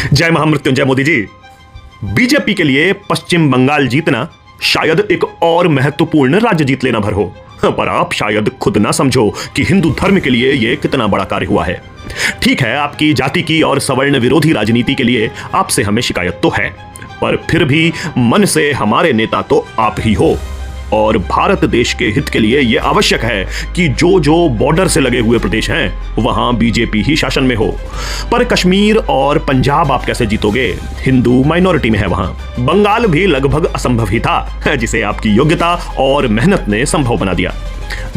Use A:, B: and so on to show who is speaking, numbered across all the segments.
A: जय महामृत्युंजय मोदी जी। बीजेपी के लिए पश्चिम बंगाल जीतना शायद एक और महत्वपूर्ण राज्य जीत लेना भर हो, पर आप शायद खुद ना समझो कि हिंदू धर्म के लिए यह कितना बड़ा कार्य हुआ है। ठीक है, आपकी जाति की और सवर्ण विरोधी राजनीति के लिए आपसे हमें शिकायत तो है, पर फिर भी मन से हमारे नेता तो आप ही हो, और भारत देश के हित के लिए यह आवश्यक है कि जो जो बॉर्डर से लगे हुए प्रदेश हैं वहां बीजेपी ही शासन में हो। पर कश्मीर और पंजाब आप कैसे जीतोगे? हिंदू माइनॉरिटी में है वहां। बंगाल भी लगभग असंभव ही था, जिसे आपकी योग्यता और मेहनत ने संभव बना दिया।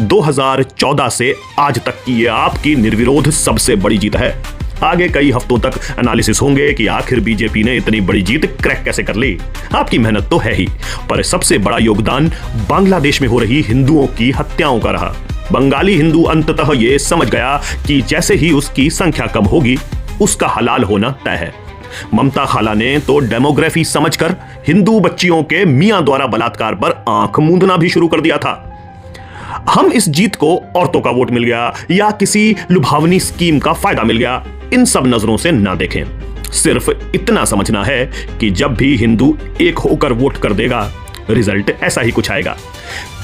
A: 2014 से आज तक की यह आपकी निर्विरोध सबसे बड़ी जीत है। आगे कई हफ्तों तक एनालिसिस होंगे कि आखिर बीजेपी ने इतनी बड़ी जीत क्रैक कैसे कर ली। आपकी मेहनत तो है ही, पर सबसे बड़ा योगदान बांग्लादेश में हो रही हिंदुओं की हत्याओं का रहा। बंगाली हिंदू अंततः ये समझ गया कि जैसे ही उसकी संख्या कम होगी उसका हलाल होना तय है। ममता खाला ने तो डेमोग्राफी समझकर हिंदू बच्चियों के मियां द्वारा बलात्कार पर आंख मूंदना भी शुरू कर दिया था। हम इस जीत को औरतों का वोट मिल गया या किसी लुभावनी स्कीम का फायदा मिल गया, इन सब नजरों से ना देखें। सिर्फ इतना समझना है कि जब भी हिंदू एक होकर वोट कर देगा, रिजल्ट ऐसा ही कुछ आएगा।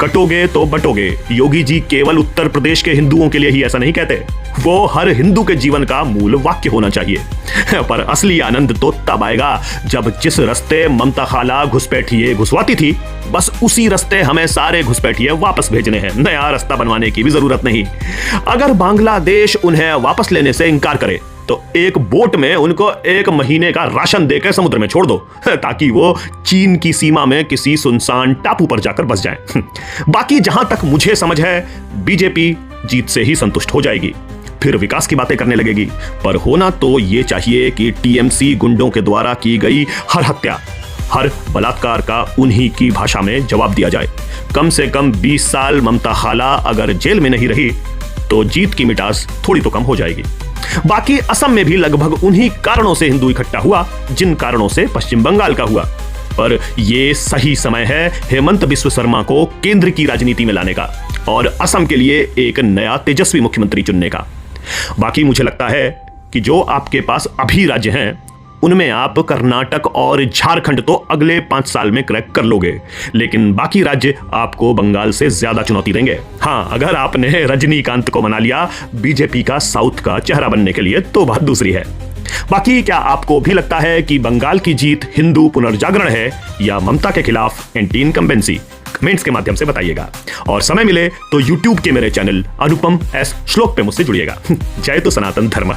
A: कटोगे तो बटोगे, योगी जी केवल उत्तर प्रदेश के हिंदुओं के लिए ही ऐसा नहीं कहते, वो हर हिंदू के जीवन का मूल वाक्य होना चाहिए। पर असली आनंद तो तब आएगा जब जिस रास्ते ममता खाला घुसपैठिए घुसवाती थी, बस उसी रास्ते हमें सारे घुसपैठिए वापस भेजने हैं। नया रास्ता बनवाने की भी जरूरत नहीं। अगर बांग्लादेश उन्हें वापस लेने से इनकार करे तो एक बोट में उनको 1 महीने का राशन देकर समुद्र में छोड़ दो, ताकि वो चीन की सीमा में किसी सुनसान टापू पर जाकर बस जाएं। बाकी जहां तक मुझे समझ है, बीजेपी जीत से ही संतुष्ट हो जाएगी, फिर विकास की बातें करने लगेगी। पर होना तो ये चाहिए कि टीएमसी गुंडों के द्वारा की गई हर हत्या, हर बलात्कार का उन्हीं की भाषा में जवाब दिया जाए। कम से कम 20 साल ममता खाला अगर जेल में नहीं रही तो जीत की मिठास थोड़ी तो कम हो जाएगी। बाकी असम में भी लगभग उन्हीं कारणों से हिंदू इकट्ठा हुआ जिन कारणों से पश्चिम बंगाल का हुआ। पर यह सही समय है हेमंत बिस्व शर्मा को केंद्र की राजनीति में लाने का और असम के लिए एक नया तेजस्वी मुख्यमंत्री चुनने का। बाकी मुझे लगता है कि जो आपके पास अभी राज्य हैं उनमें आप कर्नाटक और झारखंड तो अगले 5 साल में क्रैक कर लोगे, लेकिन बाकी राज्य आपको बंगाल से ज्यादा चुनौती देंगे। हाँ, अगर आपने रजनीकांत को मना लिया बीजेपी का साउथ का चेहरा बनने के लिए तो बात दूसरी है। बाकी क्या आपको भी लगता है कि बंगाल की जीत हिंदू पुनर्जागरण है या ममता के खिलाफ एंटी इनकम्बेंसी? कमेंट्स के माध्यम से बताइएगा, और समय मिले तो यूट्यूब के मेरे चैनल अनुपम एस श्लोक पे मुझसे जुड़िएगा। जय तो सनातन धर्म।